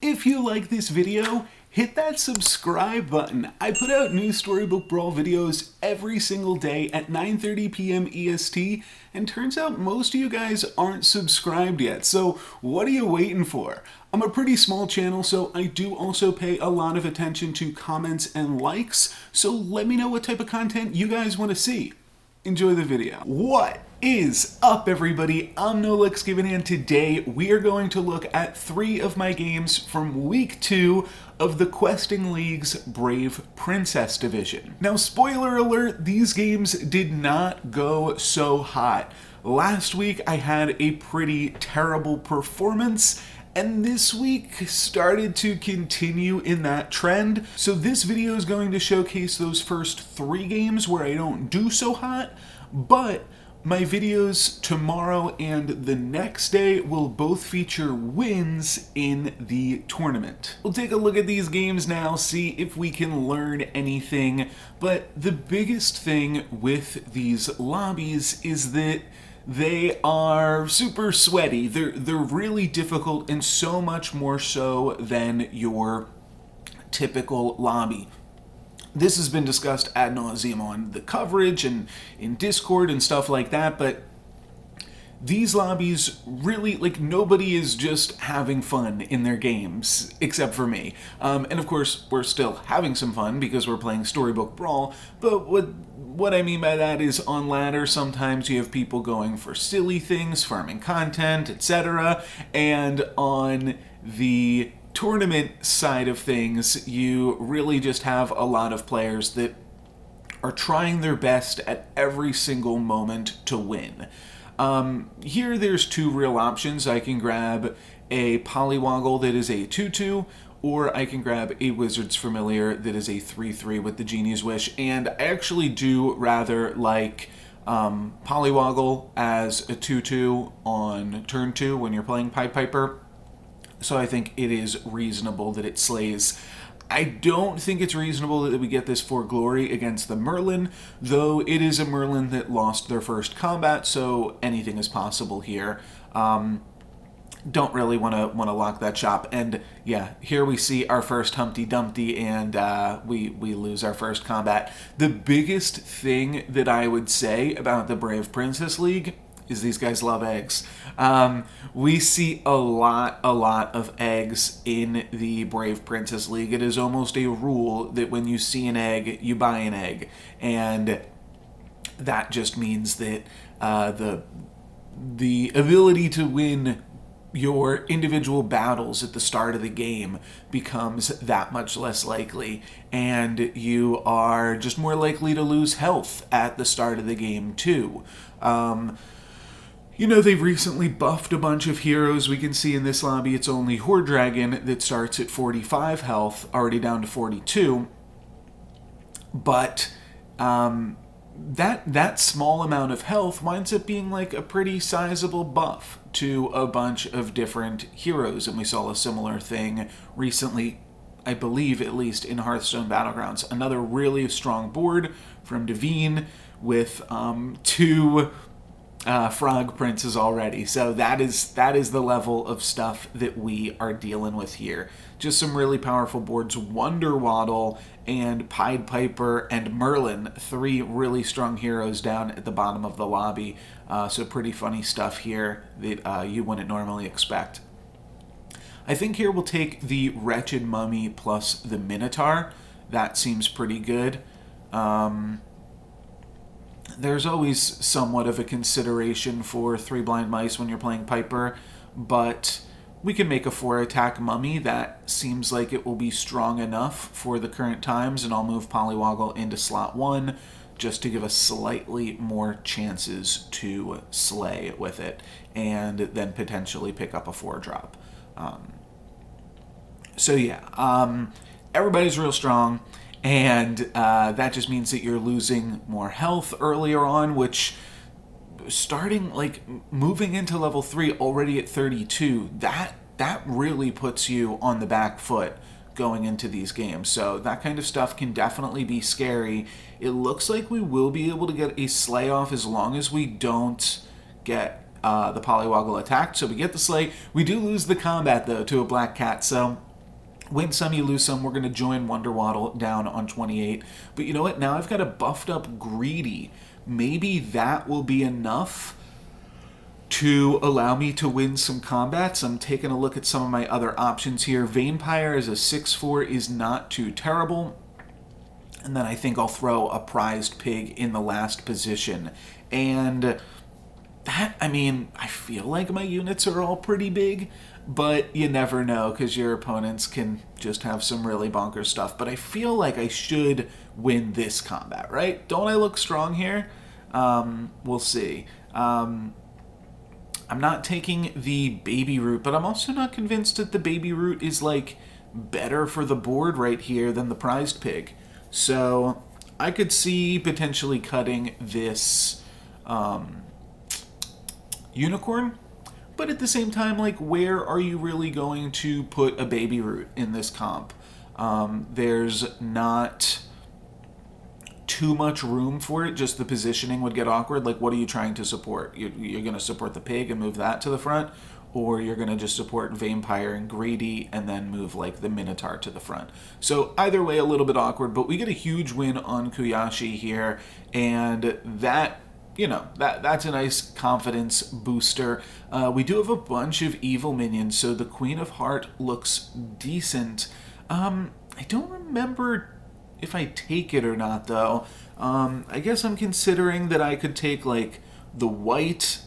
If you like this video, hit that subscribe button. I put out new Storybook Brawl videos every single day at 9:30 p.m. EST, and turns out most of you guys aren't subscribed yet, so what are you waiting for? I'm a pretty small channel, so I do also pay a lot of attention to comments and likes, so let me know what type of content you guys want to see. Enjoy the video. What is up, everybody? I'm NoLucksGiven, and today we are going to look at 3 of my games from week 2 of the Questing League's Brave Princess division. Now, spoiler alert, these games did not go so hot. Last week I had a pretty terrible performance, and this week started to continue in that trend. So this video is going to showcase those first 3 games where I don't do so hot, but my videos tomorrow and the next day will both feature wins in the tournament. We'll take a look at these games now, see if we can learn anything, but the biggest thing with these lobbies is that they are super sweaty. They're really difficult, and so much more so than your typical lobby. This has been discussed ad nauseum on the coverage and in Discord and stuff like that, but these lobbies really, like, nobody is just having fun in their games, except for me. And of course, we're still having some fun because we're playing Storybook Brawl, but what I mean by that is on ladder, sometimes you have people going for silly things, farming content, etc. And on the tournament side of things, you really just have a lot of players that are trying their best at every single moment to win. Here there's 2 real options. I can grab a Polywoggle that is a 2/2, or I can grab a Wizard's Familiar that is a 3/3 with the Genie's Wish, and I actually do rather like Polywoggle as a 2/2 on turn 2 when you're playing Pied Piper, so I think it is reasonable that it slays. I don't think it's reasonable that we get this for glory against the Merlin, though it is a Merlin that lost their first combat, so anything is possible here. Don't really want to lock that shop. And yeah, here we see our first Humpty Dumpty, and we lose our first combat. The biggest thing that I would say about the Brave Princess League is these guys love eggs. We see a lot of eggs in the Brave Princess League. It is almost a rule that when you see an egg, you buy an egg. And that just means that the ability to win your individual battles at the start of the game becomes that much less likely, and you are just more likely to lose health at the start of the game too. You know, they've recently buffed a bunch of heroes. We can see in this lobby it's only Horde Dragon that starts at 45 health, already down to 42. But that small amount of health winds up being like a pretty sizable buff to a bunch of different heroes. And we saw a similar thing recently, I believe, at least in Hearthstone Battlegrounds. Another really strong board from Devine with 2 frog princes already. So that is the level of stuff that we are dealing with here. Just some really powerful boards. Wonder Waddle and Pied Piper and Merlin, 3 really strong heroes down at the bottom of the lobby. So pretty funny stuff here that you wouldn't normally expect. I think here we'll take the Wretched Mummy plus the Minotaur. That seems pretty good. There's always somewhat of a consideration for 3 blind mice when you're playing Piper, but we can make a 4-attack mummy. That seems like it will be strong enough for the current times, and I'll move Polywoggle into slot 1 just to give us slightly more chances to slay with it, and then potentially pick up a 4-drop. So yeah, everybody's real strong. And that just means that you're losing more health earlier on, which, starting, like, moving into level 3 already at 32, that really puts you on the back foot going into these games. So that kind of stuff can definitely be scary. It looks like we will be able to get a slay off as long as we don't get the Polywoggle attacked. So we get the slay. We do lose the combat, though, to a black cat, so Win some, you lose some. We're going to join Wonder Waddle down on 28. But you know what? Now I've got a buffed up Greedy. Maybe that will be enough to allow me to win some combats. I'm taking a look at some of my other options here. Vampire as a 6/4 is not too terrible. And then I think I'll throw a prized pig in the last position. And that, I mean, I feel like my units are all pretty big, but you never know because your opponents can just have some really bonkers stuff. But I feel like I should win this combat, right? Don't I look strong here? We'll see. I'm not taking the baby root, but I'm also not convinced that the baby root is like better for the board right here than the prized pig. So I could see potentially cutting this unicorn, but at the same time, like, where are you really going to put a baby root in this comp? There's not too much room for it. Just the positioning would get awkward. Like, what are you trying to support? You're going to support the pig and move that to the front, or you're going to just support Vampire and Greedy and then move like the Minotaur to the front. So either way, a little bit awkward, but we get a huge win on Kuyashi here, and that, you know, that's a nice confidence booster. We do have a bunch of evil minions, so the Queen of Heart looks decent. I don't remember if I take it or not, though. I guess I'm considering that I could take, like, the white,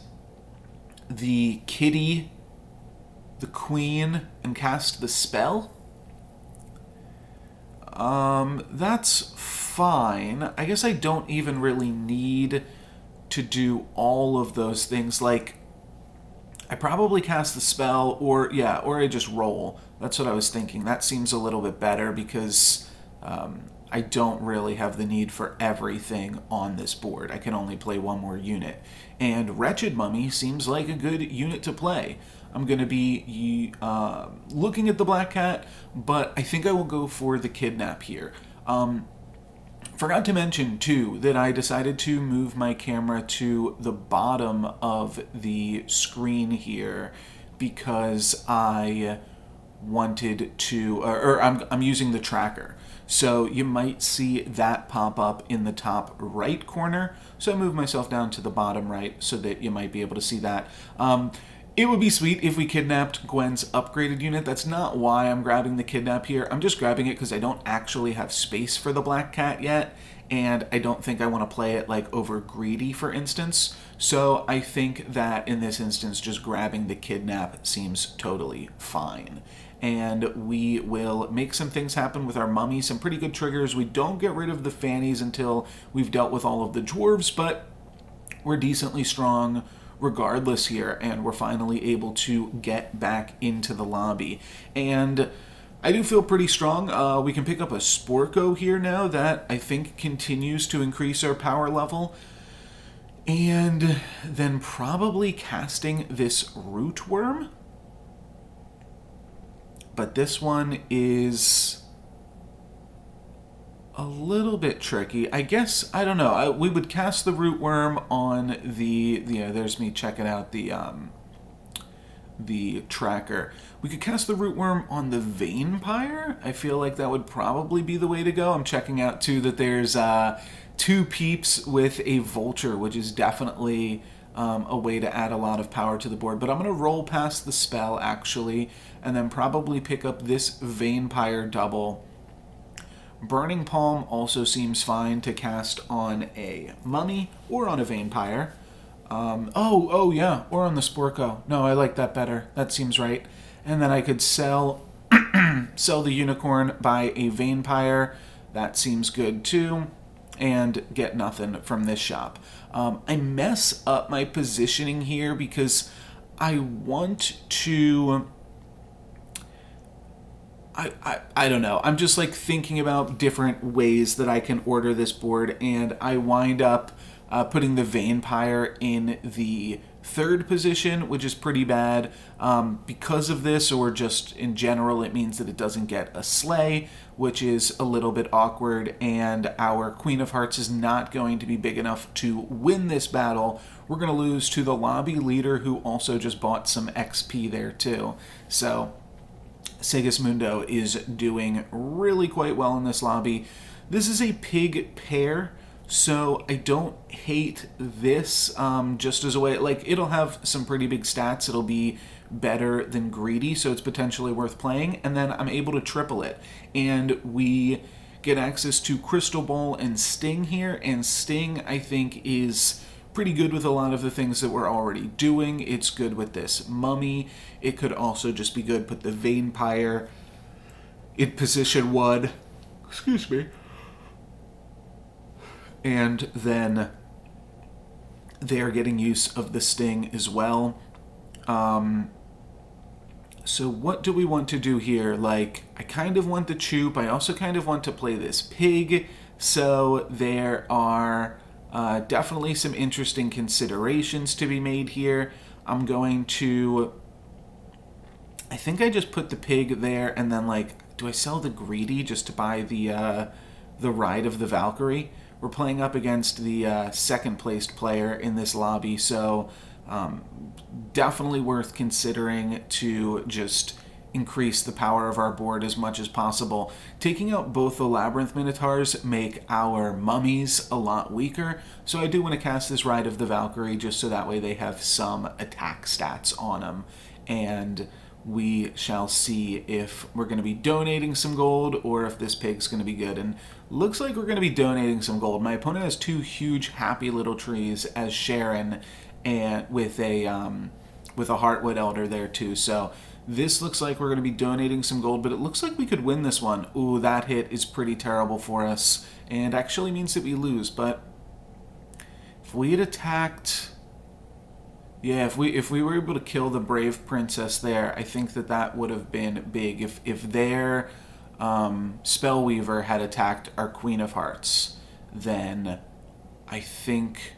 the kitty, the queen, and cast the spell. That's fine. I guess I don't even really need to do all of those things. Like, I probably cast the spell, or I just roll. That's what I was thinking. That seems a little bit better because I don't really have the need for everything on this board. I can only play one more unit. And Wretched Mummy seems like a good unit to play. I'm going to be looking at the Black Cat, but I think I will go for the Kidnap here. Forgot to mention, too, that I decided to move my camera to the bottom of the screen here because I wanted to, I'm using the tracker. So you might see that pop up in the top right corner. So I moved myself down to the bottom right so that you might be able to see that. It would be sweet if we kidnapped Gwen's upgraded unit. That's not why I'm grabbing the kidnap here. I'm just grabbing it because I don't actually have space for the Black Cat yet, and I don't think I want to play it like over Greedy, for instance. So I think that in this instance, just grabbing the kidnap seems totally fine. And we will make some things happen with our mummy, some pretty good triggers. We don't get rid of the fannies until we've dealt with all of the dwarves, but we're decently strong regardless here, and we're finally able to get back into the lobby. And I do feel pretty strong. We can pick up a Sporko here now. That, I think, continues to increase our power level. And then probably casting this Root Worm. But this one is a little bit tricky. I guess, I don't know. We would cast the Root Worm on the there's me checking out the tracker. We could cast the Root Worm on the Vampire. I feel like that would probably be the way to go. I'm checking out, too, that there's two Peeps with a Vulture, which is definitely a way to add a lot of power to the board. But I'm going to roll past the spell, actually, and then probably pick up this Vampire double. Burning Palm also seems fine to cast on a Mummy or on a Vampire. Yeah, or on the Sporko. No, I like that better. That seems right. And then I could sell the Unicorn by a Vampire. That seems good too. And get nothing from this shop. I mess up my positioning here because I want to... I don't know. I'm just like thinking about different ways that I can order this board, and I wind up putting the Vampire in the third position, which is pretty bad. Because of this, or just in general, it means that it doesn't get a Slay, which is a little bit awkward, and our Queen of Hearts is not going to be big enough to win this battle. We're going to lose to the lobby leader, who also just bought some XP there too. So Sigismundo is doing really quite well in this lobby. This is a pig pair, so I don't hate this just as a way, like, it'll have some pretty big stats. It'll be better than greedy, so it's potentially worth playing, and then I'm able to triple it. And we get access to Crystal Ball and Sting here, and Sting, I think, is pretty good with a lot of the things that we're already doing. It's good with this Mummy. It could also just be good. Put the Vampire in position 1. Excuse me. And then they're getting use of the Sting as well. So what do we want to do here? Like, I kind of want the Choop. I also kind of want to play this Pig. So there are definitely some interesting considerations to be made here. I'm going to... I think I just put the Pig there, and then, like, do I sell the Greedy just to buy the Ride of the Valkyrie? We're playing up against the second-placed player in this lobby, so definitely worth considering to just increase the power of our board as much as possible. Taking out both the Labyrinth Minotaurs make our mummies a lot weaker, so I do want to cast this Ride of the Valkyrie just so that way they have some attack stats on them. And we shall see if we're going to be donating some gold or if this pig's going to be good. And looks like we're going to be donating some gold. My opponent has 2 huge happy little trees as Sharon, and with a Heartwood Elder there too. So this looks like we're going to be donating some gold, but it looks like we could win this one. Ooh, that hit is pretty terrible for us, and actually means that we lose. But if we had attacked... Yeah, if we were able to kill the Brave Princess there, I think that would have been big. If their Spellweaver had attacked our Queen of Hearts, then I think,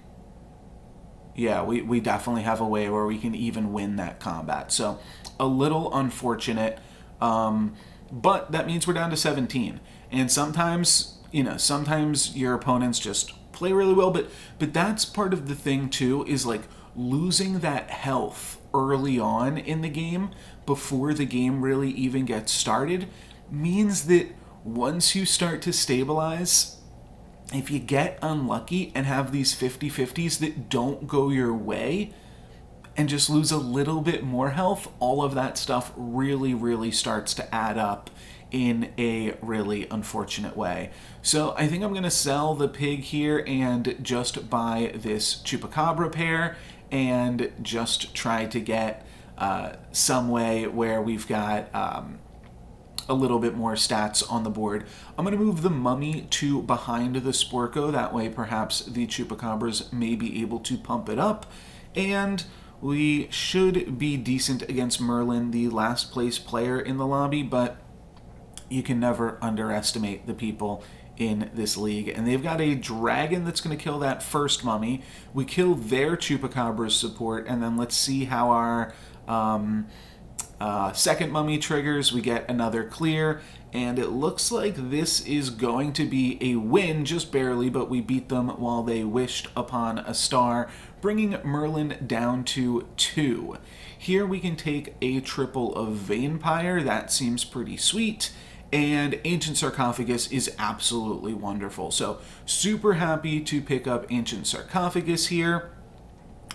yeah, we definitely have a way where we can even win that combat. So a little unfortunate, but that means we're down to 17. And sometimes, sometimes your opponents just play really well, but that's part of the thing too, is like, losing that health early on in the game, before the game really even gets started, means that once you start to stabilize, if you get unlucky and have these 50-50s that don't go your way and just lose a little bit more health, all of that stuff really, really starts to add up in a really unfortunate way. So I think I'm going to sell the pig here and just buy this Chupacabra pair and just try to get some way where we've got a little bit more stats on the board. I'm going to move the Mummy to behind the Sporko. That way perhaps the Chupacabras may be able to pump it up. And we should be decent against Merlin, the last place player in the lobby, but you can never underestimate the people in this league. And they've got a dragon that's going to kill that first mummy. We kill their Chupacabra's support, and then let's see how our second mummy triggers. We get another clear, and it looks like this is going to be a win, just barely, but we beat them while they wished upon a star, bringing Merlin down to 2. Here we can take a triple of Vampire. That seems pretty sweet. And Ancient Sarcophagus is absolutely wonderful. So super happy to pick up Ancient Sarcophagus here.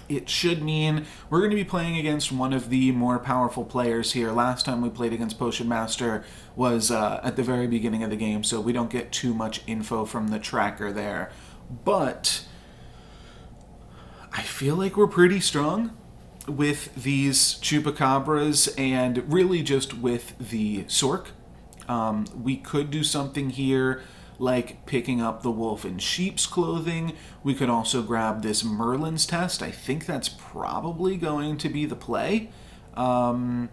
It should mean we're going to be playing against one of the more powerful players here. Last time we played against Potion Master was at the very beginning of the game, so we don't get too much info from the tracker there. But I feel like we're pretty strong with these Chupacabras and really just with the Sork. We could do something here like picking up the wolf in sheep's clothing. We could also grab this Merlin's test. I think that's probably going to be the play. And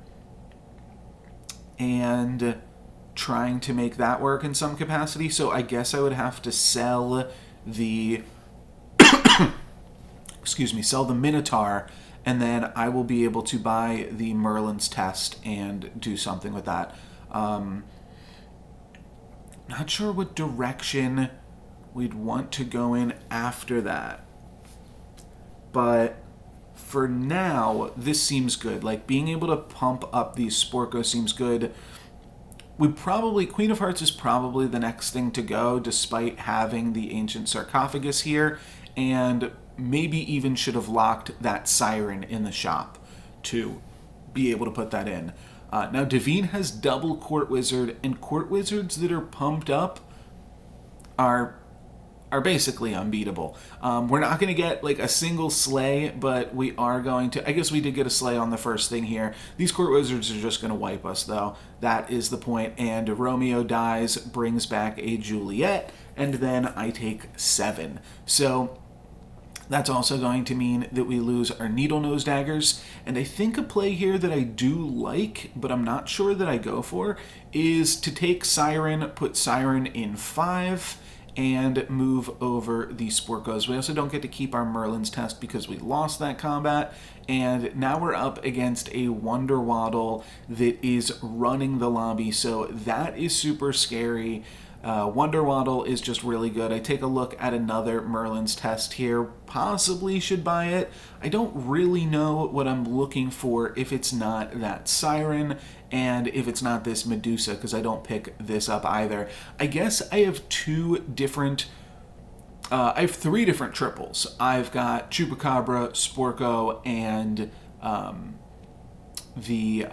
trying to make that work in some capacity. So I guess I would have to sell the sell the Minotaur, and then I will be able to buy the Merlin's test and do something with that. Not sure what direction we'd want to go in after that. But for now, this seems good. Like, being able to pump up these Sporko seems good. Queen of Hearts is probably the next thing to go, despite having the ancient sarcophagus here, and maybe even should have locked that siren in the shop to be able to put that in. Now, Devine has double Court Wizard, and Court Wizards that are pumped up are basically unbeatable. We're not going to get like a single slay, but we are going to... I guess we did get a slay on the first thing here. These Court Wizards are just going to wipe us, though. That is the point. And Romeo dies, brings back a Juliet, and then I take 7. So that's also going to mean that we lose our Needle Nose Daggers. And I think a play here that I do like, but I'm not sure that I go for, is to take Siren, put Siren in 5, and move over the Sporkos. We also don't get to keep our Merlin's Test because we lost that combat, and now we're up against a Wonder Waddle that is running the lobby, so that is super scary. Wonder Waddle is just really good. I take a look at another Merlin's Test here. Possibly should buy it. I don't really know what I'm looking for if it's not that Siren and if it's not this Medusa, because I don't pick this up either. I guess I have I have 3 different triples. I've got Chupacabra, Sporko, and the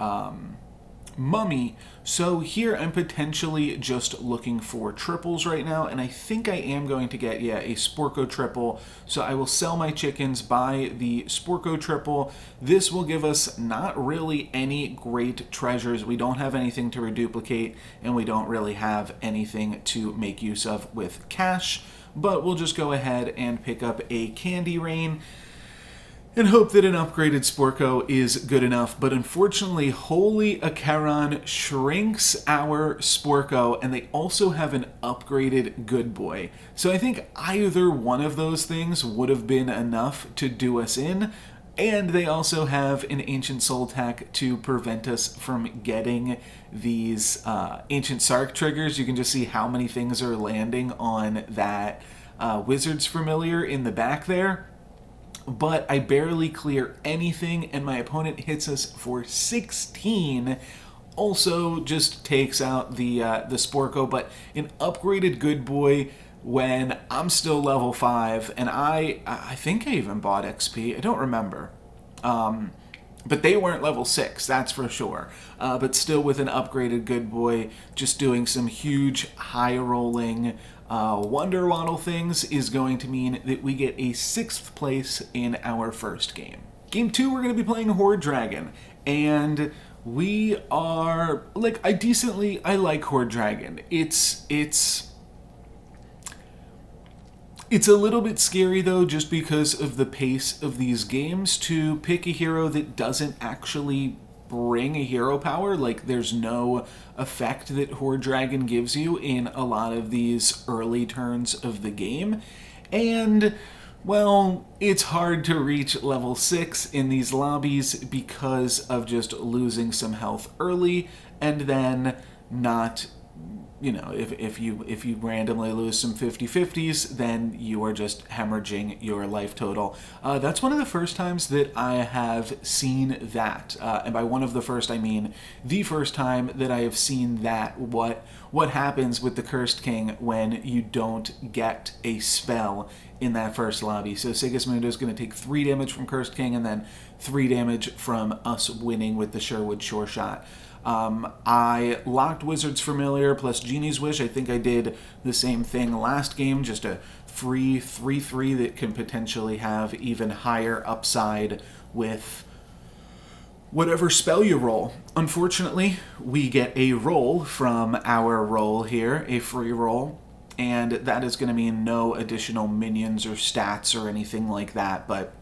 Mummy. So here I'm potentially just looking for triples right now, and I think I am going to get, a Sporko triple. So I will sell my chickens, buy the Sporko triple. This will give us not really any great treasures. We don't have anything to reduplicate, and we don't really have anything to make use of with cash, but we'll just go ahead and pick up a Candy Rain and hope that an upgraded Sporko is good enough. But unfortunately, Holy Acheron shrinks our Sporko, and they also have an upgraded Good Boy. So I think either one of those things would have been enough to do us in, and they also have an Ancient Soul Tack to prevent us from getting these Ancient Sark triggers. You can just see how many things are landing on that Wizard's Familiar in the back there. But I barely clear anything, and my opponent hits us for 16. Also just takes out the Sporko, but an upgraded Good Boy when I'm still level 5, and I think I even bought XP. I don't remember. But they weren't level 6, that's for sure. But still with an upgraded Good Boy, just doing some huge high-rolling Wonder Waddle things is going to mean that we get a 6th place in our first game. Game 2, we're going to be playing Horde Dragon, and we are, I like Horde Dragon. It's a little bit scary, though, just because of the pace of these games, to pick a hero that doesn't actually bring a hero power. Like, there's no effect that Horde Dragon gives you in a lot of these early turns of the game. And, well, it's hard to reach level 6 in these lobbies because of just losing some health early, and then not... if you randomly lose some 50-50s, then you are just hemorrhaging your life total. That's one of the first times that I have seen that. And by one of the first, I mean the first time that I have seen that. What happens with the Cursed King when you don't get a spell in that first lobby. So Sigismundo is going to take 3 damage from Cursed King, and then 3 damage from us winning with the Sherwood Sure Shot. I locked Wizard's Familiar plus Genie's Wish. I think I did the same thing last game, just a free 3/3 that can potentially have even higher upside with whatever spell you roll. Unfortunately, we get a roll from our roll here, a free roll, and that is going to mean no additional minions or stats or anything like that, but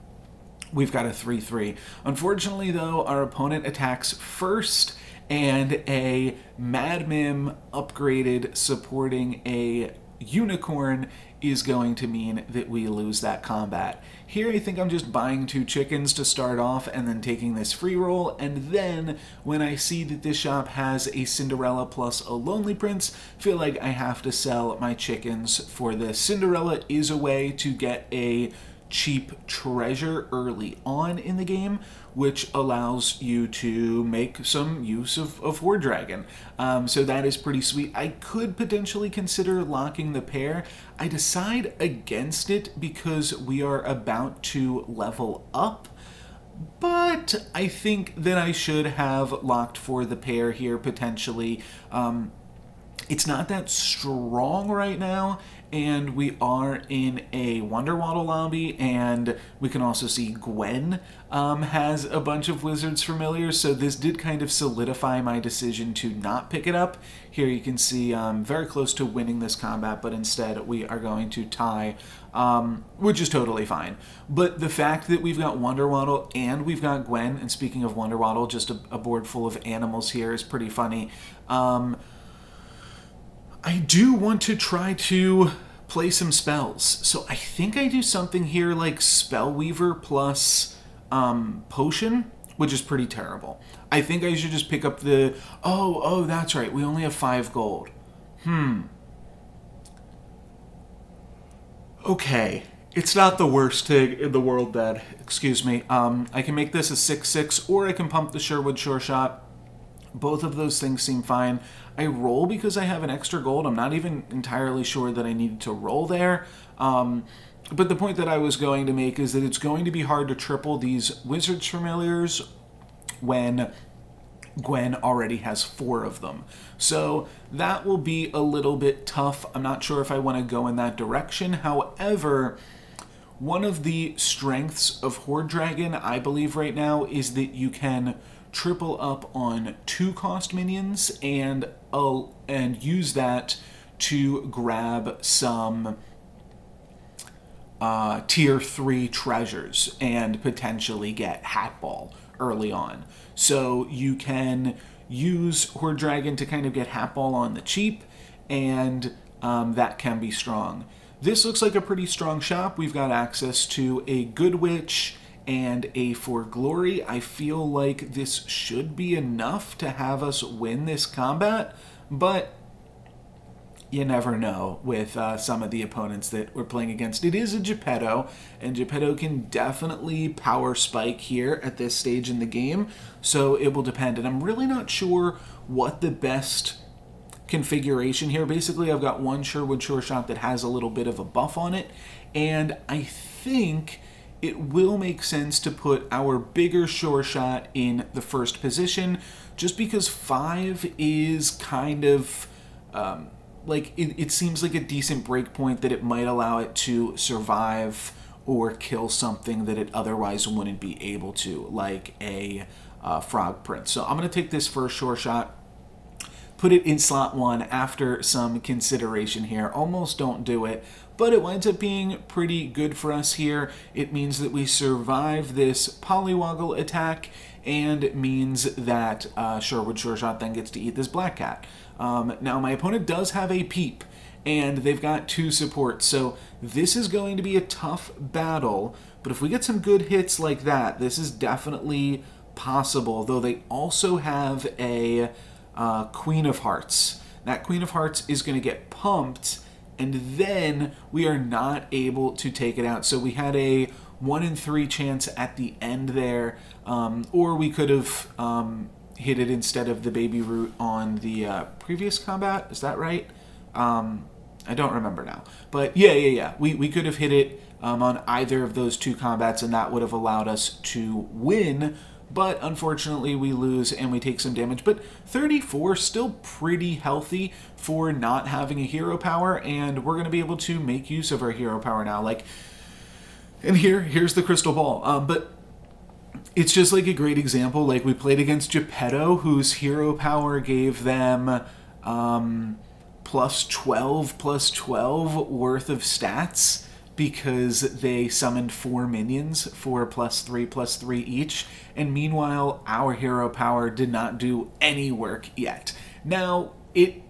we've got a 3/3. Unfortunately, though, our opponent attacks first, and a Mad Mim upgraded supporting a unicorn is going to mean that we lose that combat. Here I think I'm just buying 2 chickens to start off and then taking this free roll, and then when I see that this shop has a Cinderella plus a Lonely Prince, feel like I have to sell my chickens for this. Cinderella is a way to get a cheap treasure early on in the game, which allows you to make some use of Horde Dragon. So that is pretty sweet. I could potentially consider locking the pair. I decide against it because we are about to level up, but I think that I should have locked for the pair here potentially. It's not that strong right now, and we are in a Wonder Waddle lobby, and we can also see Gwen has a bunch of Wizards familiars, so this did kind of solidify my decision to not pick it up. Here you can see very close to winning this combat, but instead we are going to tie, which is totally fine. But the fact that we've got Wonder Waddle and we've got Gwen, and speaking of Wonder Waddle, just a board full of animals here is pretty funny. I do want to try to play some spells. So I think I do something here like Spellweaver plus Potion, which is pretty terrible. I think I should just pick up the... Oh, that's right. We only have 5 gold. Okay. It's not the worst thing in the world, then. Excuse me. I can make this a 6/6, or I can pump the Sherwood Sure Shot. Both of those things seem fine. I roll because I have an extra gold. I'm not even entirely sure that I needed to roll there. But the point that I was going to make is that it's going to be hard to triple these Wizards Familiars when Gwen already has 4 of them. So that will be a little bit tough. I'm not sure if I want to go in that direction. However, one of the strengths of Horde Dragon, I believe right now, is that you can triple up on 2-cost minions and use that to grab some tier 3 treasures and potentially get Hat Ball early on. So you can use Horde Dragon to kind of get Hat Ball on the cheap, and that can be strong. This looks like a pretty strong shop. We've got access to a Good Witch and a For Glory. I feel like this should be enough to have us win this combat, but you never know with some of the opponents that we're playing against. It is a Geppetto, and Geppetto can definitely power spike here at this stage in the game, so it will depend. And I'm really not sure what the best configuration here. Basically, I've got one Sherwood Sure Shot that has a little bit of a buff on it, and I think it will make sense to put our bigger Sure Shot in the first position, just because 5 is kind of, it seems like a decent breakpoint that it might allow it to survive or kill something that it otherwise wouldn't be able to, like a Frog Prince. So I'm going to take this first Sure Shot, put it in slot 1 after some consideration here. Almost don't do it, but it winds up being pretty good for us here. It means that we survive this Polywoggle attack, and it means that Sherwood Sure Shot then gets to eat this Black Cat. Now, my opponent does have a Peep, and they've got 2 supports, so this is going to be a tough battle, but if we get some good hits like that, this is definitely possible, though they also have a Queen of Hearts. That Queen of Hearts is going to get pumped, and then we are not able to take it out. So we had a 1 in 3 chance at the end there, or we could have hit it instead of the Baby Root on the previous combat. Is that right? I don't remember now. But yeah. We could have hit it on either of those 2 combats, and that would have allowed us to win. But unfortunately, we lose and we take some damage. But 34 still pretty healthy for not having a hero power, and we're going to be able to make use of our hero power now. And here's the crystal ball. But it's just like a great example. Like, we played against Geppetto, whose hero power gave them plus 12 worth of stats, because they summoned 4 minions for +3/+3 each, and meanwhile our hero power did not do any work yet. Now, it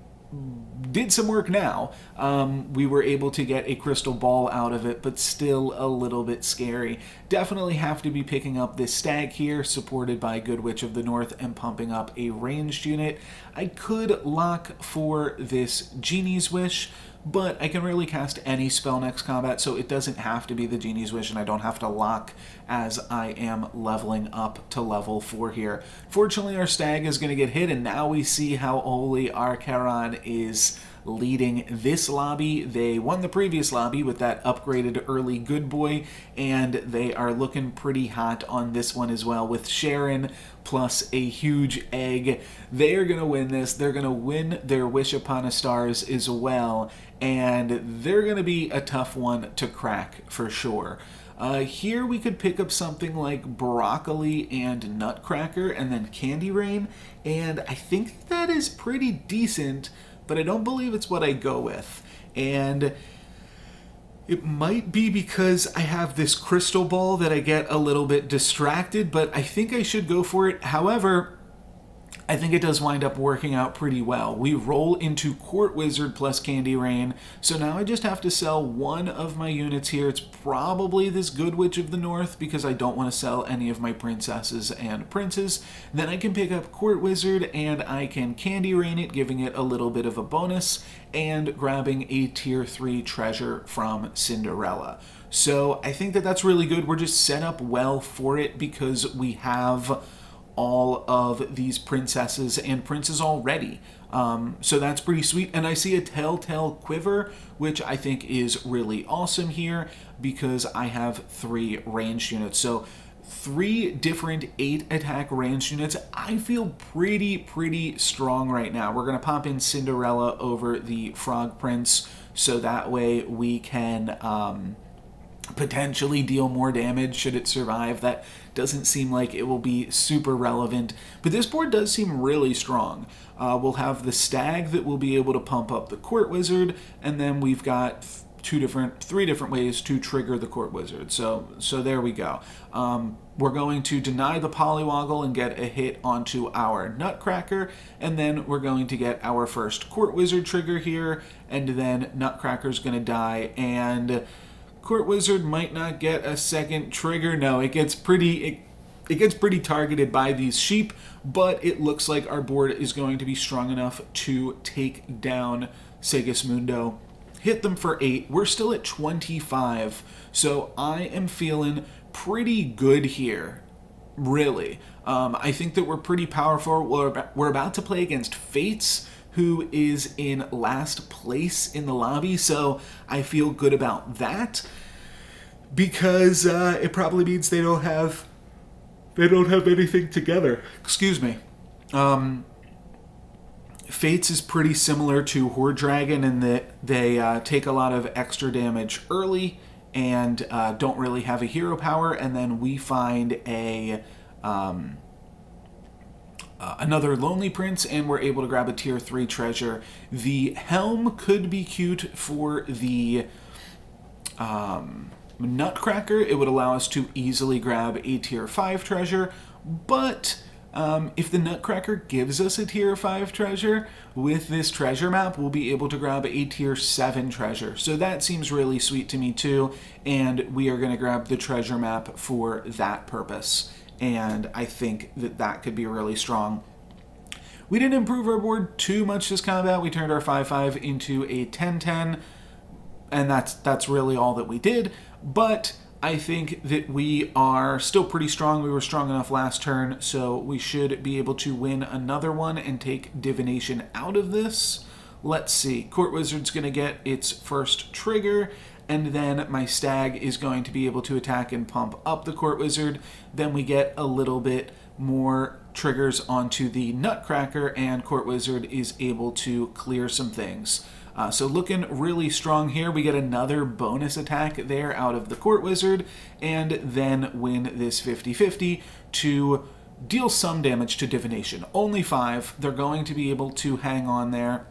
did some work now. We were able to get a crystal ball out of it, but still a little bit scary. Definitely have to be picking up this stag here, supported by Good Witch of the North, and pumping up a ranged unit. I could lock for this Genie's Wish, but I can really cast any spell next combat, so it doesn't have to be the Genie's Wish, and I don't have to lock as I am leveling up to level 4 here. Fortunately, our stag is going to get hit, and now we see how Holy Archaron is leading this lobby. They won the previous lobby with that upgraded early good boy, and they are looking pretty hot on this one as well with Sharon plus a huge egg. They are going to win this. They're going to win their Wish Upon a Stars as well, and they're going to be a tough one to crack for sure. Here we could pick up something like Broccoli and Nutcracker and then Candy Rain, and I think that is pretty decent, but I don't believe it's what I go with. And it might be because I have this crystal ball that I get a little bit distracted, but I think I should go for it. However, I think it does wind up working out pretty well. We roll into Court Wizard plus Candy Rain, so now I just have to sell one of my units here. It's probably this Good Witch of the North because I don't want to sell any of my princesses and princes. Then I can pick up Court Wizard and I can Candy Rain it, giving it a little bit of a bonus, and grabbing a tier 3 treasure from Cinderella. So I think that that's really good. We're just set up well for it because we have all of these princesses and princes already. So that's pretty sweet. And I see a Telltale Quiver, which I think is really awesome here because I have 3 ranged units. So 3 different 8 attack ranged units. I feel pretty strong right now. We're going to pop in Cinderella over the Frog Prince so that way we can potentially deal more damage should it survive. That doesn't seem like it will be super relevant, but this board does seem really strong. We'll have the stag that will be able to pump up the Court Wizard, and then we've got 3 different ways to trigger the Court Wizard. So there we go. We're going to deny the Polywoggle and get a hit onto our Nutcracker, and then we're going to get our first Court Wizard trigger here, and then Nutcracker's going to die, and Court Wizard might not get a second trigger. No, it gets pretty targeted by these sheep, but it looks like our board is going to be strong enough to take down Sigismundo. Hit them for 8. We're still at 25, so I am feeling pretty good here, really. I think that we're pretty powerful. We're about to play against Fates, who is in last place in the lobby, so I feel good about that because it probably means they don't have anything together. Excuse me. Fates is pretty similar to Horde Dragon in that they take a lot of extra damage early and don't really have a hero power, and then we find another Lonely Prince, and we're able to grab a tier 3 treasure. The Helm could be cute for the Nutcracker. It would allow us to easily grab a tier 5 treasure, but if the Nutcracker gives us a tier 5 treasure, with this treasure map, we'll be able to grab a tier 7 treasure. So that seems really sweet to me too, and we are going to grab the treasure map for that purpose. And I think that that could be really strong. We didn't improve our board too much this combat. We turned our 5-5 into a 10-10, and that's really all that we did. But I think that we are still pretty strong. We were strong enough last turn, so we should be able to win another one and take Divination out of this. Let's see. Court Wizard's going to get its first trigger, and then my stag is going to be able to attack and pump up the Court Wizard. Then we get a little bit more triggers onto the Nutcracker, and Court Wizard is able to clear some things. So looking really strong here. We get another bonus attack there out of the Court Wizard, and then win this 50-50 to deal some damage to Divination. Only 5. They're going to be able to hang on there.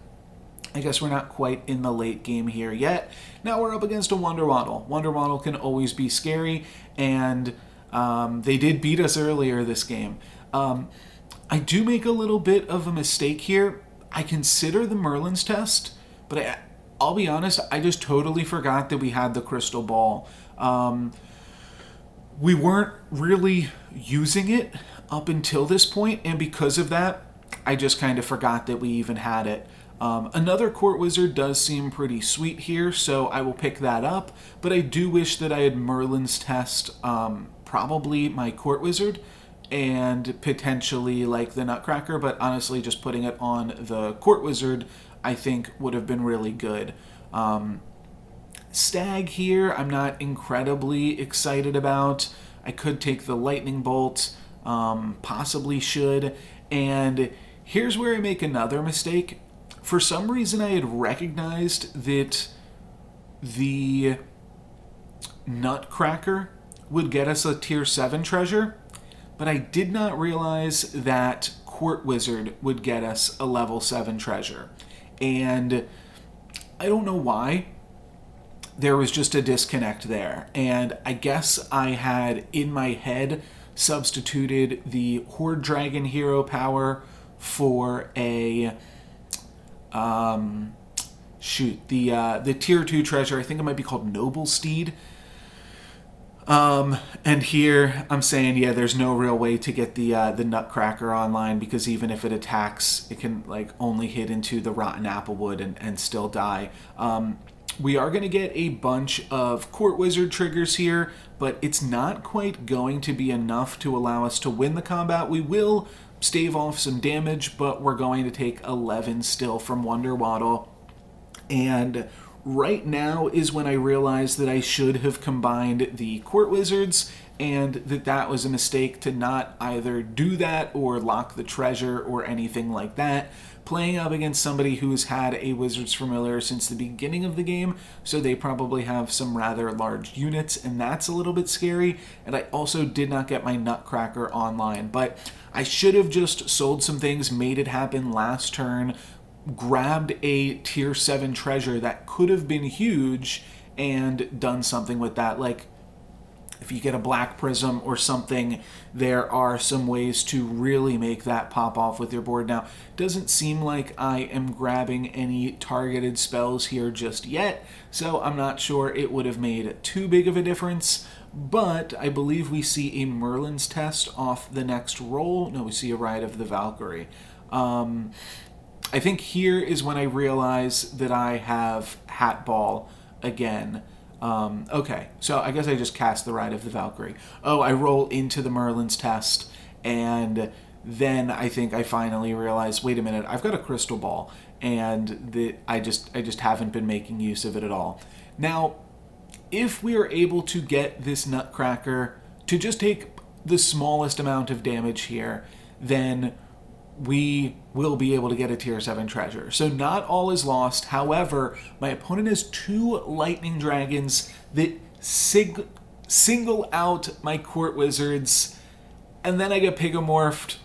I guess we're not quite in the late game here yet. Now we're up against a Wonder Waddle. Wonder Waddle can always be scary, and they did beat us earlier this game. I do make a little bit of a mistake here. I consider the Merlin's Test, but I'll be honest, I just totally forgot that we had the crystal ball. We weren't really using it up until this point, and because of that, I just kind of forgot that we even had it. Another Court Wizard does seem pretty sweet here, so I will pick that up, but I do wish that I had Merlin's Test, probably my Court Wizard, and potentially like the Nutcracker, but honestly just putting it on the Court Wizard I think would have been really good. Stag here I'm not incredibly excited about. I could take the Lightning Bolt, possibly should, and here's where I make another mistake. For some reason I had recognized that the Nutcracker would get us a tier 7 treasure, but I did not realize that Court Wizard would get us a level 7 treasure. And I don't know why. There was just a disconnect there. And I guess I had, in my head, substituted the Horde Dragon hero power for a... the tier 2 treasure. I think it might be called Noble Steed. And here I'm saying, yeah, there's no real way to get the Nutcracker online, because even if it attacks, it can like only hit into the Rotten Applewood and still die. We are going to get a bunch of Court Wizard triggers here, but it's not quite going to be enough to allow us to win the combat. We will stave off some damage, but we're going to take 11 still from Wonder Waddle. And right now is when I realized that I should have combined the Court Wizards, and that was a mistake to not either do that or lock the treasure or anything like that. Playing up against somebody who's had a Wizards Familiar since the beginning of the game, so they probably have some rather large units, and that's a little bit scary. And I also did not get my Nutcracker online, but I should have just sold some things, made it happen last turn, grabbed a tier 7 treasure that could have been huge and done something with that. Like, if you get a Black Prism or something, there are some ways to really make that pop off with your board. Now, it doesn't seem like I am grabbing any targeted spells here just yet, so I'm not sure it would have made too big of a difference, but I believe we see a Merlin's Test off the next roll. No, we see a Ride of the Valkyrie. I think here is when I realize that I have Hat Ball again. Okay, so I guess I just cast the Ride of the Valkyrie. Oh, I roll into the Merlin's Test, and then I think I finally realize, wait a minute, I've got a Crystal Ball, and I just haven't been making use of it at all. Now, if we are able to get this Nutcracker to just take the smallest amount of damage here, then we will be able to get a tier 7 treasure. So not all is lost. However, my opponent has 2 Lightning Dragons that single out my Court Wizards, and then I get Pigomorphed,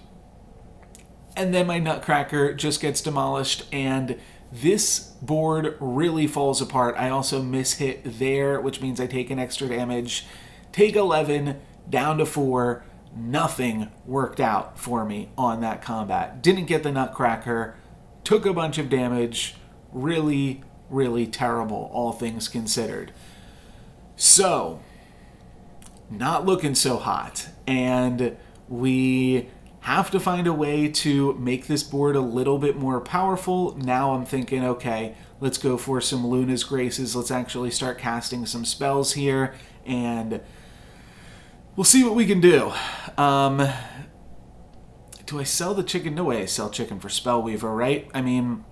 and then my Nutcracker just gets demolished, and this board really falls apart. I also mishit there, which means I take an extra damage, take 11, down to 4, nothing worked out for me on that combat. Didn't get the Nutcracker, took a bunch of damage, really, really terrible, all things considered. So, not looking so hot, and we have to find a way to make this board a little bit more powerful. Now I'm thinking, okay, let's go for some Luna's Graces. Let's actually start casting some spells here, and we'll see what we can do. Do I sell the chicken? No way I sell chicken for Spellweaver, right? I mean,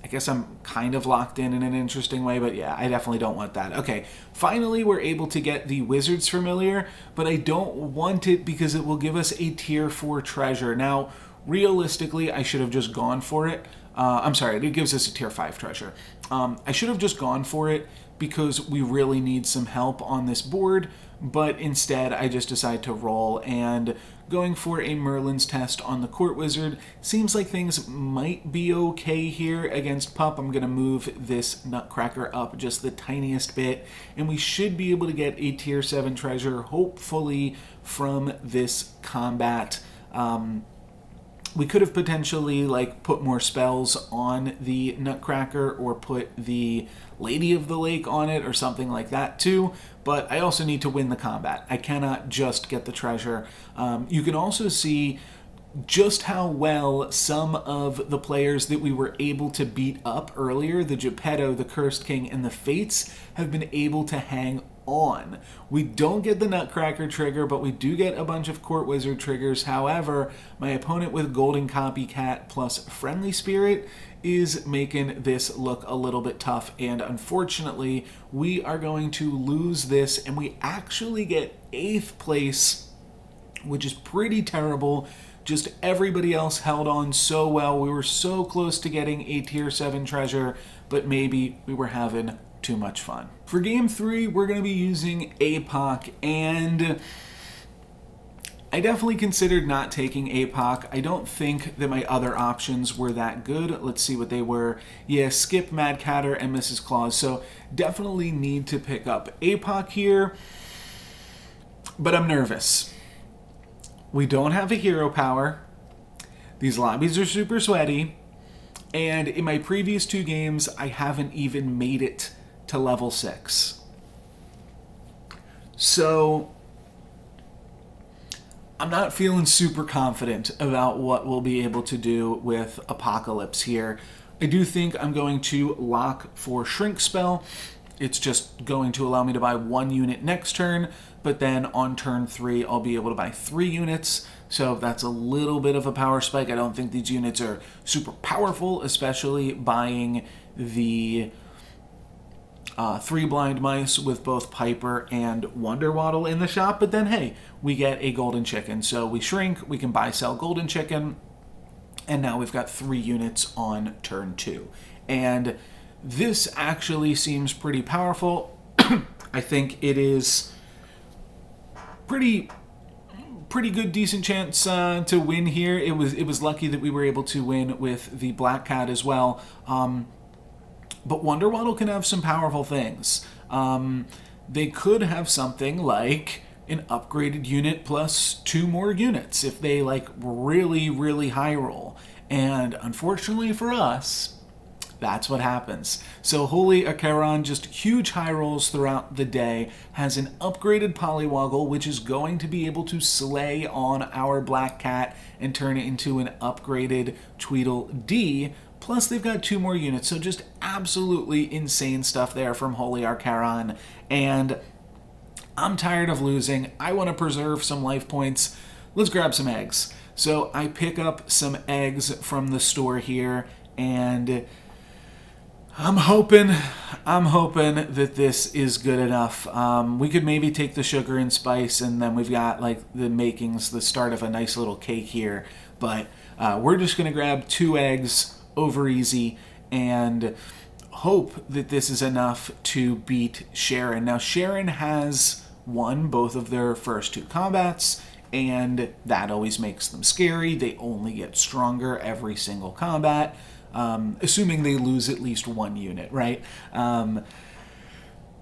I guess I'm kind of locked in an interesting way, but yeah, I definitely don't want that. Okay, finally we're able to get the Wizard's Familiar, but I don't want it because it will give us a tier 4 treasure. Now, realistically, I should have just gone for it. I'm sorry, it gives us a tier 5 treasure. I should have just gone for it because we really need some help on this board, but instead I just decide to roll, and going for a Merlin's Test on the Court Wizard seems like things might be okay here against Pup. I'm going to move this Nutcracker up just the tiniest bit, and we should be able to get a tier 7 treasure, hopefully, from this combat. We could have potentially like put more spells on the Nutcracker or put the Lady of the Lake on it or something like that too, but I also need to win the combat. I cannot just get the treasure. You can also see just how well some of the players that we were able to beat up earlier, the Geppetto, the Cursed King, and the Fates, have been able to hang on. We don't get the Nutcracker trigger, but we do get a bunch of Court Wizard triggers. However, my opponent with Golden Copycat plus Friendly Spirit is making this look a little bit tough, and unfortunately, we are going to lose this, and we actually get 8th place, which is pretty terrible. Just everybody else held on so well. We were so close to getting a tier 7 treasure, but maybe we were having too much fun. For game 3, we're going to be using APOC, and I definitely considered not taking APOC. I don't think that my other options were that good. Let's see what they were. Yeah, skip Mad Catter and Mrs. Claus, so definitely need to pick up APOC here, but I'm nervous. We don't have a hero power. These lobbies are super sweaty. And in my previous 2 games, I haven't even made it to level 6. So I'm not feeling super confident about what we'll be able to do with Apocalypse here. I do think I'm going to lock for Shrink Spell. It's just going to allow me to buy 1 unit next turn, but then on turn 3, I'll be able to buy 3 units. So that's a little bit of a power spike. I don't think these units are super powerful, especially buying the 3 Blind Mice with both Piper and Wonder Waddle in the shop. But then, hey, we get a Golden Chicken. So we shrink, we can buy, sell Golden Chicken, and now we've got 3 units on turn 2. And this actually seems pretty powerful. I think it is pretty good, decent chance to win here. It was lucky that we were able to win with the Black Cat as well. But Wonder Waddle can have some powerful things. They could have something like an upgraded unit plus 2 more units if they like really, really high roll. And unfortunately for us, that's what happens. So Holy Acheron, just huge high rolls throughout the day, has an upgraded Polywoggle, which is going to be able to slay on our Black Cat and turn it into an upgraded Tweedledee. Plus they've got 2 more units, so just absolutely insane stuff there from Holy Acheron. And I'm tired of losing. I want to preserve some life points. Let's grab some eggs. So I pick up some eggs from the store here, and I'm hoping that this is good enough. We could maybe take the sugar and spice, and then we've got like the makings, the start of a nice little cake here. But we're just going to grab 2 eggs over easy and hope that this is enough to beat Sharon. Now, Sharon has won both of their first 2 combats, and that always makes them scary. They only get stronger every single combat. Assuming they lose at least 1 unit, right?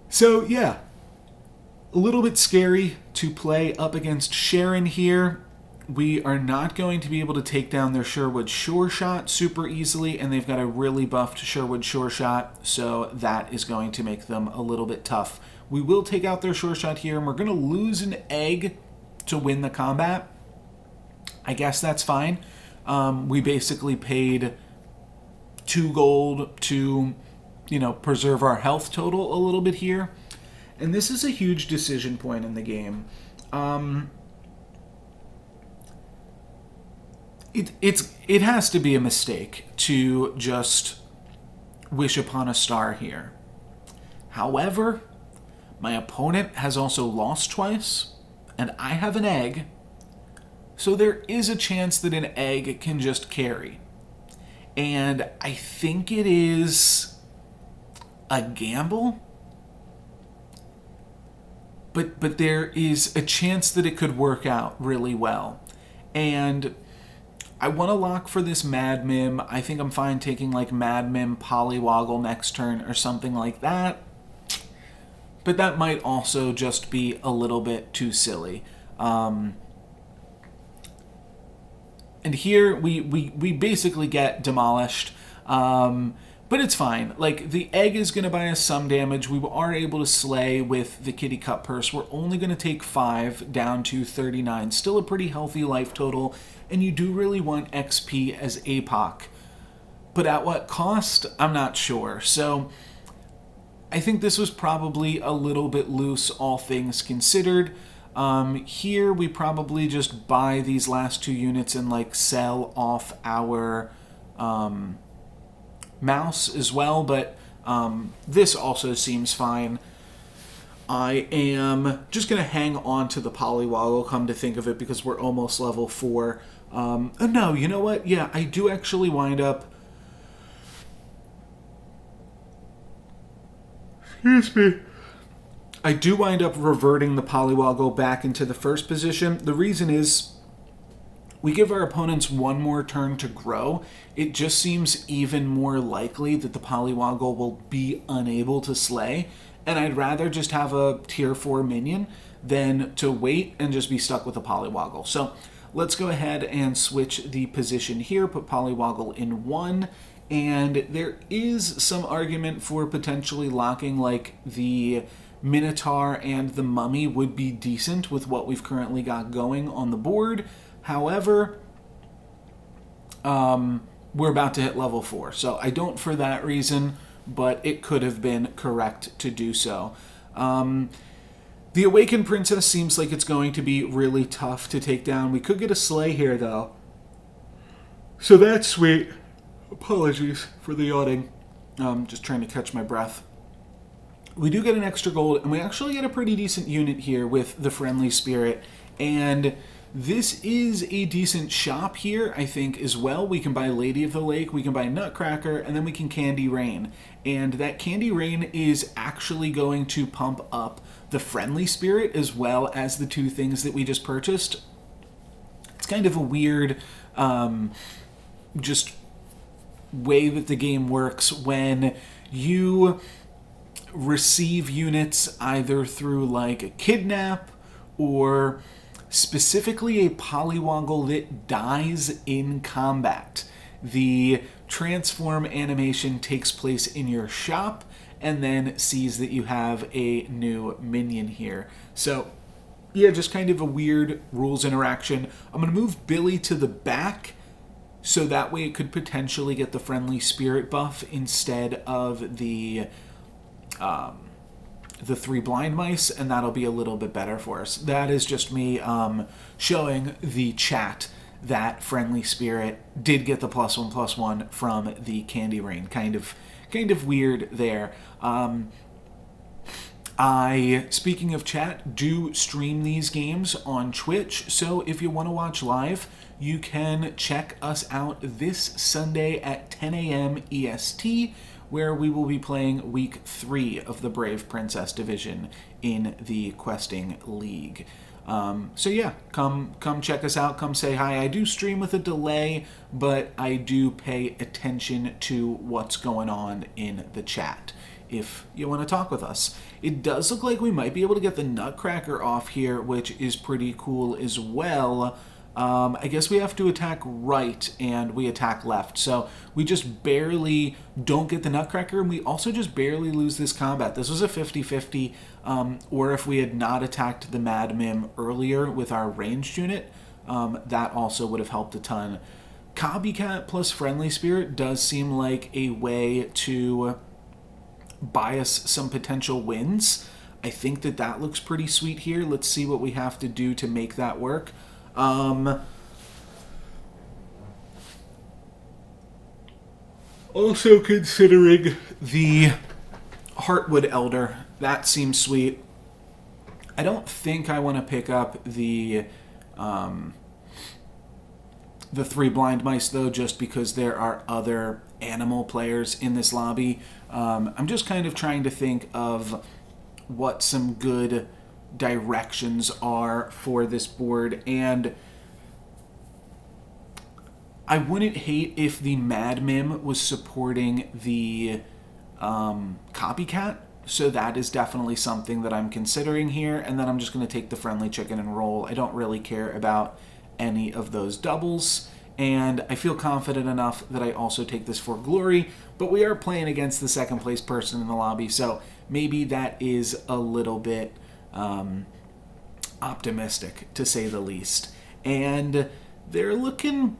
So yeah, a little bit scary to play up against Sharon here. We are not going to be able to take down their Sherwood Sure Shot super easily, and they've got a really buffed Sherwood Sure Shot, so that is going to make them a little bit tough. We will take out their Sure Shot here, and we're going to lose an egg to win the combat. I guess that's fine. We basically paid 2 gold to, preserve our health total a little bit here. And this is a huge decision point in the game. It has to be a mistake to just wish upon a star here. However, my opponent has also lost twice, and I have an egg, so there is a chance that an egg can just carry. And I think it is a gamble, but there is a chance that it could work out really well. And I want to lock for this Mad Mim. I think I'm fine taking like Mad Mim Polywoggle next turn or something like that. But that might also just be a little bit too silly. And here we basically get demolished. But it's fine. Like, the egg is going to buy us some damage. We are able to slay with the Kitty Cup Purse. We're only going to take 5 down to 39. Still a pretty healthy life total. and you do really want XP as APOC. But at what cost? I'm not sure. So I think this was probably a little bit loose, all things considered. Here we probably just buy these last 2 units and like sell off our mouse as well, but this also seems fine. I am just going to hang on to the Polywoggle, come to think of it, because we're almost level 4. No, you know what? Yeah, I do actually wind up... Excuse me. I do wind up reverting the Polywoggle back into the first position. The reason is we give our opponents 1 more turn to grow. It just seems even more likely that the Polywoggle will be unable to slay, and I'd rather just have a tier 4 minion than to wait and just be stuck with a Polywoggle. So let's go ahead and switch the position here, put Polywoggle in 1, and there is some argument for potentially locking like the Minotaur and the Mummy would be decent with what we've currently got going on the board. However, we're about to hit level 4, so I don't for that reason, but it could have been correct to do so. The Awakened Princess seems like it's going to be really tough to take down. We could get a Slay here, though. So that's sweet. Apologies for the yawning. Just trying to catch my breath. We do get an extra gold, and we actually get a pretty decent unit here with the Friendly Spirit. And this is a decent shop here, I think, as well. We can buy Lady of the Lake, we can buy Nutcracker, and then we can Candy Rain. And that Candy Rain is actually going to pump up the Friendly Spirit as well as the 2 things that we just purchased. It's kind of a weird, just way that the game works when you receive units either through like a kidnap or specifically a Polywoggle that dies in combat. The transform animation takes place in your shop and then sees that you have a new minion here. So yeah, just kind of a weird rules interaction. I'm going to move Billy to the back so that way it could potentially get the Friendly Spirit buff instead of the 3 blind mice, and that'll be a little bit better for us. That is just me showing the chat that Friendly Spirit did get the +1/+1 from the Candy Rain. Kind of weird there. Speaking of chat, do stream these games on Twitch, so if you want to watch live, you can check us out this Sunday at 10 a.m. EST, where we will be playing Week 3 of the Brave Princess Division in the Questing League. So yeah, come check us out, come say hi. I do stream with a delay, but I do pay attention to what's going on in the chat if you want to talk with us. It does look like we might be able to get the Nutcracker off here, which is pretty cool as well. I guess we have to attack right and we attack left. So we just barely don't get the Nutcracker, and we also just barely lose this combat. This was a 50-50, or if we had not attacked the Mad Mim earlier with our ranged unit, that also would have helped a ton. Copycat plus Friendly Spirit does seem like a way to buy us some potential wins. I think that looks pretty sweet here. Let's see what we have to do to make that work. Also considering the Heartwood Elder, that seems sweet. I don't think I want to pick up the 3 blind mice though, just because there are other animal players in this lobby. I'm just kind of trying to think of what some good directions are for this board, and I wouldn't hate if the Mad Mim was supporting the Copycat, so that is definitely something that I'm considering here, and then I'm just going to take the Friendly Chicken and roll. I don't really care about any of those doubles, and I feel confident enough that I also take this for glory, but we are playing against the 2nd place person in the lobby, so maybe that is a little bit optimistic, to say the least. And they're looking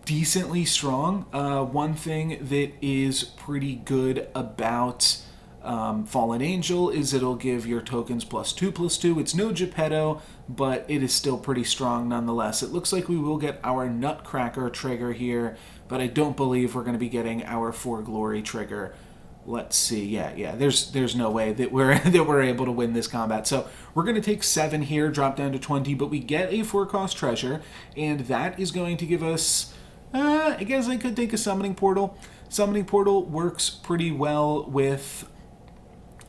decently strong. One thing that is pretty good about Fallen Angel is it'll give your tokens +2/+2. It's no Geppetto, but it is still pretty strong nonetheless. It looks like we will get our Nutcracker trigger here, but I don't believe we're going to be getting our For Glory trigger. Let's see. Yeah. There's no way that we're able to win this combat. So we're going to take 7 here, drop down to 20, but we get a 4-cost treasure, and that is going to give us. I guess I could take a Summoning Portal. Summoning Portal works pretty well with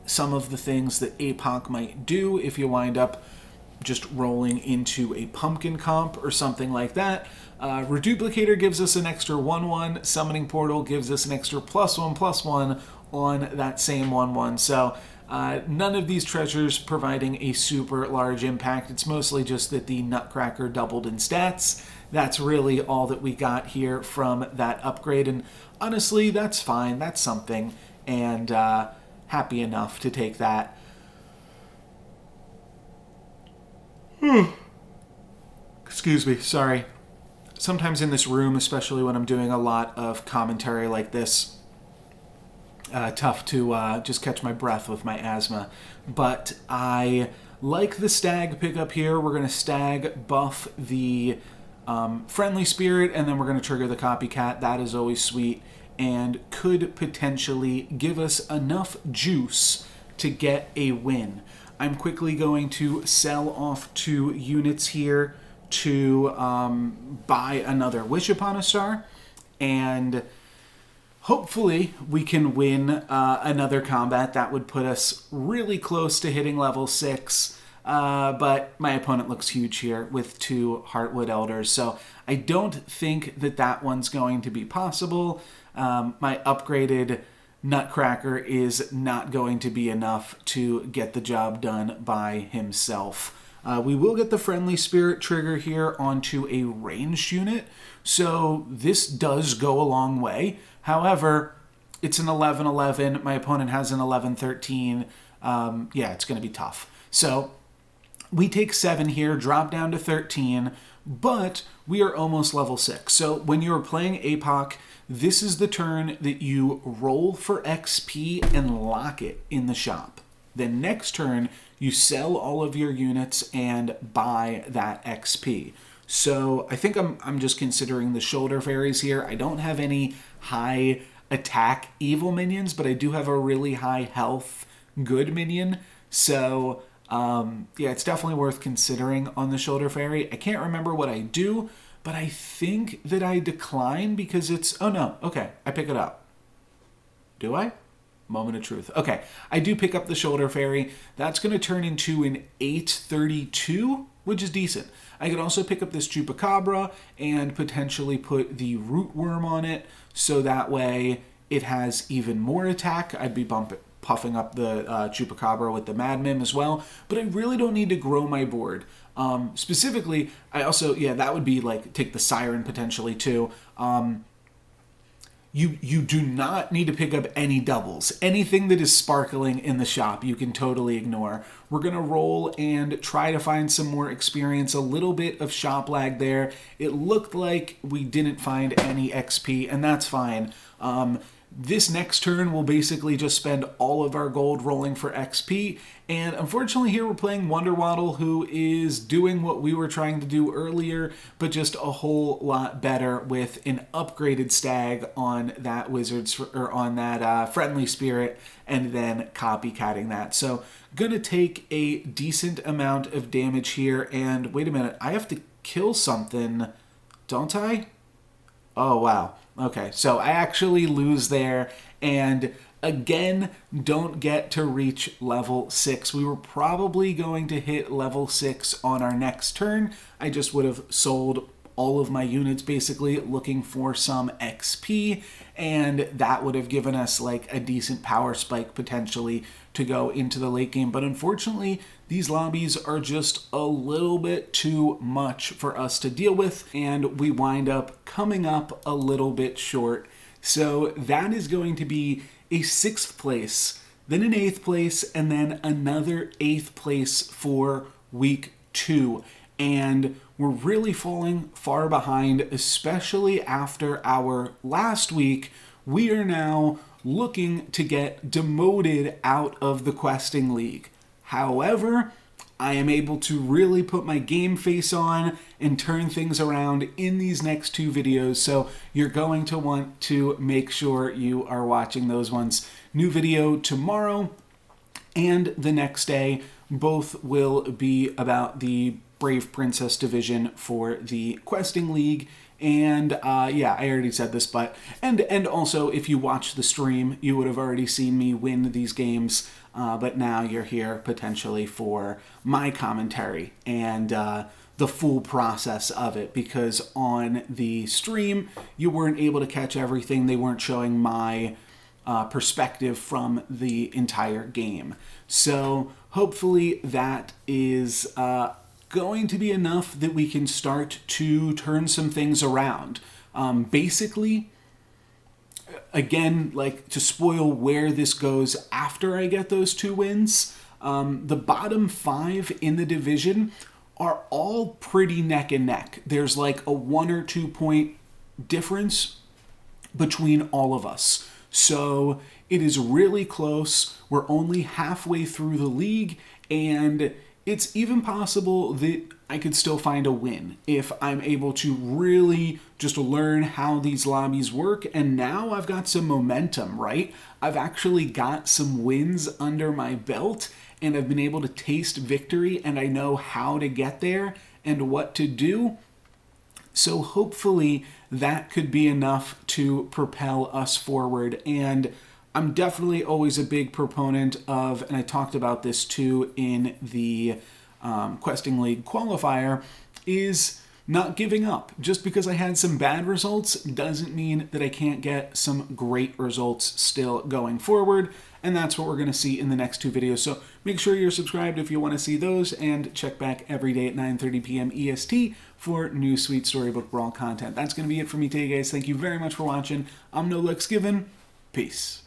some of the things that APOC might do if you wind up just rolling into a pumpkin comp or something like that. Reduplicator gives us an extra 1/1. Summoning Portal gives us an extra +1/+1 on that same 1/1. So none of these treasures providing a super large impact. It's mostly just that the Nutcracker doubled in stats. That's really all that we got here from that upgrade. And honestly, that's fine. That's something. And happy enough to take that. Excuse me, sorry. Sometimes in this room, especially when I'm doing a lot of commentary like this, tough to just catch my breath with my asthma. But I like the stag pickup here. We're going to stag buff the friendly spirit, and then we're going to trigger the copycat. That is always sweet, and could potentially give us enough juice to get a win. I'm quickly going to sell off 2 units here to buy another Wish Upon a Star, and hopefully we can win another combat. That would put us really close to hitting level 6, but my opponent looks huge here with 2 Heartwood Elders, so I don't think that that one's going to be possible. My upgraded Nutcracker is not going to be enough to get the job done by himself. We will get the Friendly Spirit trigger here onto a ranged unit, so this does go a long way. However, it's an 11-11. My opponent has an 11-13. Yeah, it's going to be tough. So we take 7 here, drop down to 13, but we are almost level 6. So when you're playing APOC, this is the turn that you roll for XP and lock it in the shop. Then next turn, you sell all of your units and buy that XP. So I think I'm just considering the shoulder fairies here. I don't have any high attack evil minions, but I do have a really high health good minion. So yeah, it's definitely worth considering on the shoulder fairy. I can't remember what I do, but I think that I decline because it's... Oh, no. Okay, I pick it up. Do I? Moment of truth. Okay, I do pick up the shoulder fairy. That's going to turn into an 832, which is decent. I could also pick up this Chupacabra and potentially put the Rootworm on it, so that way it has even more attack. I'd be puffing up the Chupacabra with the Mad Mim as well, but I really don't need to grow my board. Specifically, I also, yeah, that would be like, take the Siren potentially too. You do not need to pick up any doubles. Anything that is sparkling in the shop, you can totally ignore. We're going to roll and try to find some more experience. A little bit of shop lag there. It looked like we didn't find any XP, and that's fine. This next turn, we'll basically just spend all of our gold rolling for XP. And unfortunately here we're playing Wonder Waddle, who is doing what we were trying to do earlier, but just a whole lot better with an upgraded stag on that Friendly Spirit, and then copycatting that. So gonna take a decent amount of damage here. And wait a minute, I have to kill something, don't I? Oh, wow. Okay, so I actually lose there, and again, don't get to reach level 6. We were probably going to hit level 6 on our next turn. I just would have sold all of my units, basically looking for some XP, and that would have given us like a decent power spike potentially to go into the late game. But unfortunately, these lobbies are just a little bit too much for us to deal with, and we wind up coming up a little bit short. So that is going to be a 6th place, then an 8th place, and then another 8th place for week 2. and we're really falling far behind, especially after our last week. We are now looking to get demoted out of the questing league. However, I am able to really put my game face on and turn things around in these next two videos, so you're going to want to make sure you are watching those ones. New video tomorrow and the next day. Both will be about the Brave Princess division for the questing league. And yeah, I already said this, but and also if you watch the stream, you would have already seen me win these games, but now you're here potentially for my commentary and the full process of it, because on the stream you weren't able to catch everything. They weren't showing my perspective from the entire game. So hopefully that is going to be enough that we can start to turn some things around. Basically, again, like to spoil where this goes after I get those two wins, the bottom 5 in the division are all pretty neck and neck. There's like a 1 or 2 point difference between all of us. So it is really close. We're only halfway through the league, and it's even possible that I could still find a win if I'm able to really just learn how these lobbies work. And now I've got some momentum, right? I've actually got some wins under my belt, and I've been able to taste victory, and I know how to get there and what to do. So hopefully that could be enough to propel us forward. And I'm definitely always a big proponent of, and I talked about this too in the Questing League qualifier, is not giving up. Just because I had some bad results doesn't mean that I can't get some great results still going forward. And that's what we're going to see in the next two videos. So make sure you're subscribed if you want to see those, and check back every day at 9:30 p.m. EST for new sweet Storybook Brawl content. That's going to be it for me today, guys. Thank you very much for watching. I'm NoLucksGiven. Peace.